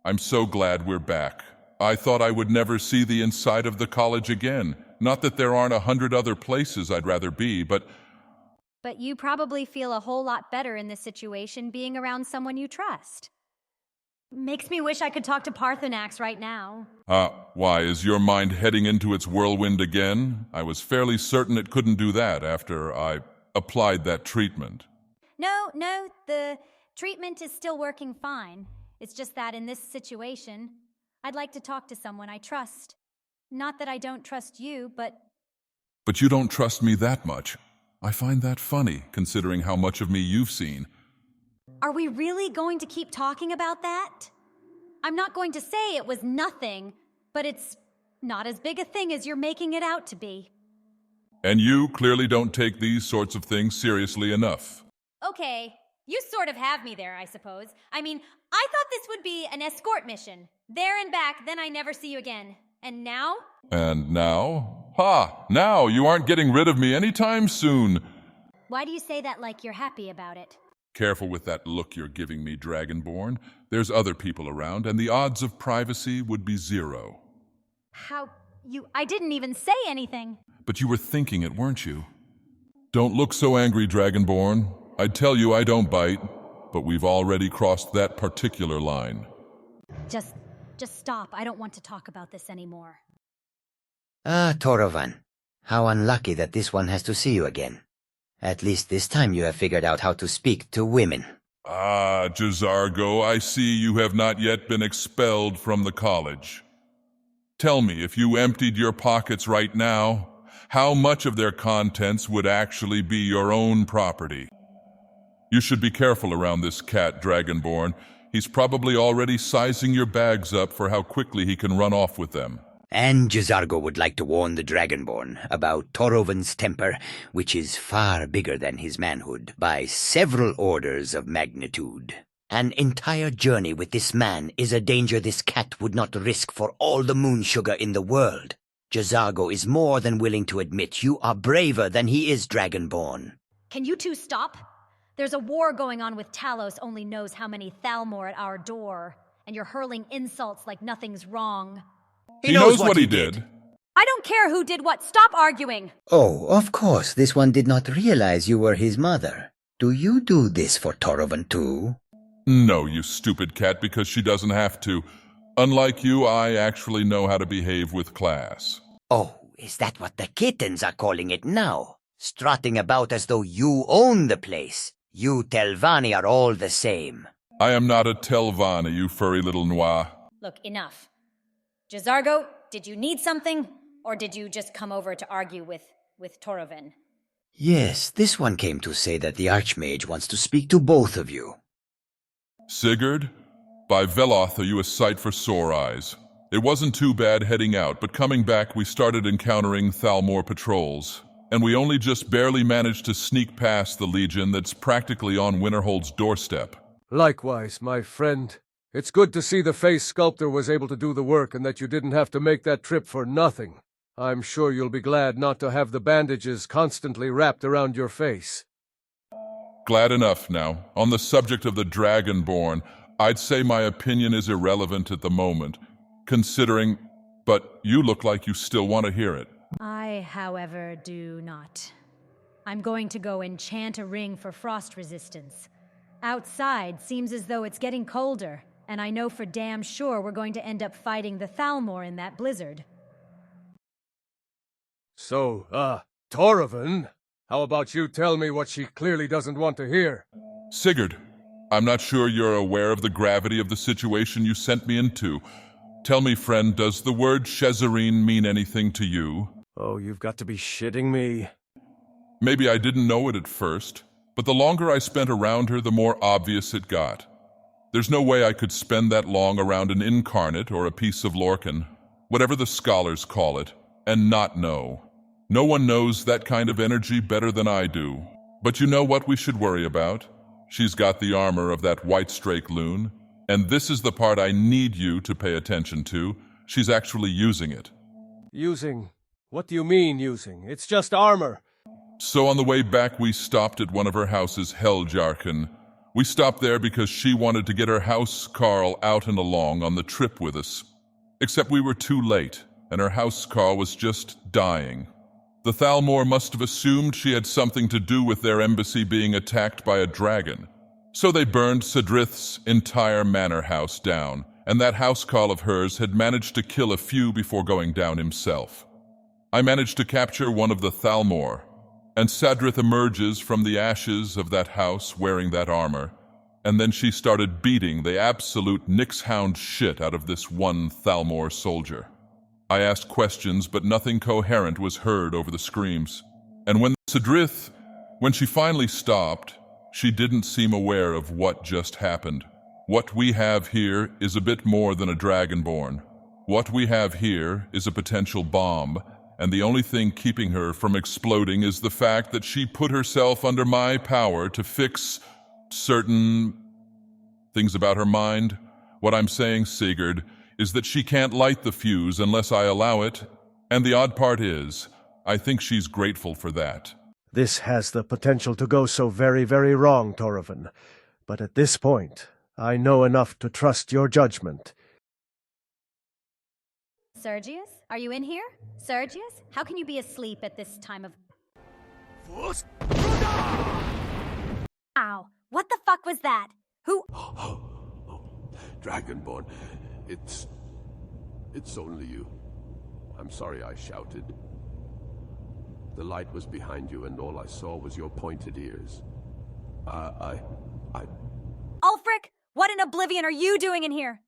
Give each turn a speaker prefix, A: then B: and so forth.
A: I'm so glad we're back. I thought I would never see the inside of the college again. Not that there aren't 100 other places I'd rather be, but
B: But you probably feel a whole lot better in this situation being around someone you trust. Makes me wish I could talk to Parthenax right now.
A: why, is your mind heading into its whirlwind again? I was fairly certain it couldn't do that after I applied that treatment.
B: No, the treatment is still working fine. It's just that in this situation, I'd like to talk to someone I trust. Not that I don't trust you, but...
A: But you don't trust me that much. I find that funny, considering how much of me you've seen.
B: Are we really going to keep talking about that? I'm not going to say it was nothing, but it's not as big a thing as you're making it out to be.
A: And you clearly don't take these sorts of things seriously enough.
B: Okay, you sort of have me there, I suppose. I mean, I thought this would be an escort mission. There and back, then I never see you again. And now?
A: And now? Ha! Now you aren't getting rid of me anytime soon.
B: Why do you say that like you're happy about it?
A: Careful with that look you're giving me, Dragonborn. There's other people around, and the odds of privacy would be 0.
B: I didn't even say anything.
A: But you were thinking it, weren't you? Don't look so angry, Dragonborn. I'd tell you I don't bite, but we've already crossed that particular line.
B: Just stop. I don't want to talk about this anymore.
C: Torovan. How unlucky that this one has to see you again. At least this time you have figured out how to speak to women.
A: Jazargo, I see you have not yet been expelled from the college. Tell me, if you emptied your pockets right now, how much of their contents would actually be your own property? You should be careful around this cat, Dragonborn. He's probably already sizing your bags up for how quickly he can run off with them.
C: And Jazargo would like to warn the Dragonborn about Torovan's temper, which is far bigger than his manhood, by several orders of magnitude. An entire journey with this man is a danger this cat would not risk for all the moon sugar in the world. Jazargo is more than willing to admit you are braver than he is, Dragonborn.
B: Can you two stop? There's a war going on with Talos only knows how many thalmor at our door, and you're hurling insults like nothing's wrong.
A: He knows what he did.
B: I don't care who did what. Stop arguing.
C: Oh, of course, this one did not realize you were his mother. Do you do this for Torovan too?
A: No, you stupid cat, because she doesn't have to. Unlike you, I actually know how to behave with class.
C: Oh, is that what the kittens are calling it now? Strutting about as though you own the place. You Telvanni are all the same.
A: I am not a Telvanni, you furry little noir.
B: Look, enough. Jazargo, did you need something? Or did you just come over to argue with Torovan?
C: Yes, this one came to say that the Archmage wants to speak to both of you.
A: Sigurd, by Veloth are you a sight for sore eyes. It wasn't too bad heading out, but coming back we started encountering Thalmor patrols, and we only just barely managed to sneak past the Legion that's practically on Winterhold's doorstep.
D: Likewise, my friend. It's good to see the face sculptor was able to do the work and that you didn't have to make that trip for nothing. I'm sure you'll be glad not to have the bandages constantly wrapped around your face.
A: Glad enough now. On the subject of the Dragonborn, I'd say my opinion is irrelevant at the moment, considering, but you look like you still want to hear it.
B: I, however, do not. I'm going to go enchant a ring for frost resistance. Outside seems as though it's getting colder, and I know for damn sure we're going to end up fighting the Thalmor in that blizzard.
D: So, Torovan, how about you tell me what she clearly doesn't want to hear?
A: Sigurd, I'm not sure you're aware of the gravity of the situation you sent me into. Tell me, friend, does the word Jezarine mean anything to you?
D: Oh, you've got to be shitting me.
A: Maybe I didn't know it at first, but the longer I spent around her, the more obvious it got. There's no way I could spend that long around an incarnate or a piece of Lorcan, whatever the scholars call it, and not know. No one knows that kind of energy better than I do. But you know what we should worry about? She's got the armor of that white strake loon, and this is the part I need you to pay attention to. She's actually using it.
D: Using? What do you mean, using? It's just armor.
A: So on the way back we stopped at one of her houses, Heljarken. We stopped there because she wanted to get her house Carl out and along on the trip with us. Except we were too late, and her house Carl was just dying. The Thalmor must have assumed she had something to do with their embassy being attacked by a dragon. So they burned Sadrith's entire manor house down, and that housecarl of hers had managed to kill a few before going down himself. I managed to capture one of the Thalmor, and Sadrith emerges from the ashes of that house wearing that armor, and then she started beating the absolute nixhound shit out of this one Thalmor soldier. I asked questions, but nothing coherent was heard over the screams. And when Sadrith, when she finally stopped, she didn't seem aware of what just happened. What we have here is a bit more than a dragonborn. What we have here is a potential bomb, and the only thing keeping her from exploding is the fact that she put herself under my power to fix certain things about her mind. What I'm saying, Sigurd, is that she can't light the fuse unless I allow it, and the odd part is, I think she's grateful for that.
D: This has the potential to go so very, very wrong, Torvin. But at this point, I know enough to trust your judgment.
B: Sergius, are you in here? Sergius, how can you be asleep at this time of... Ow, what the fuck was that? Who...
E: Dragonborn, it's only you. I'm sorry I shouted. The light was behind you and all I saw was your pointed ears.
B: Ulfric, what in oblivion are you doing in here?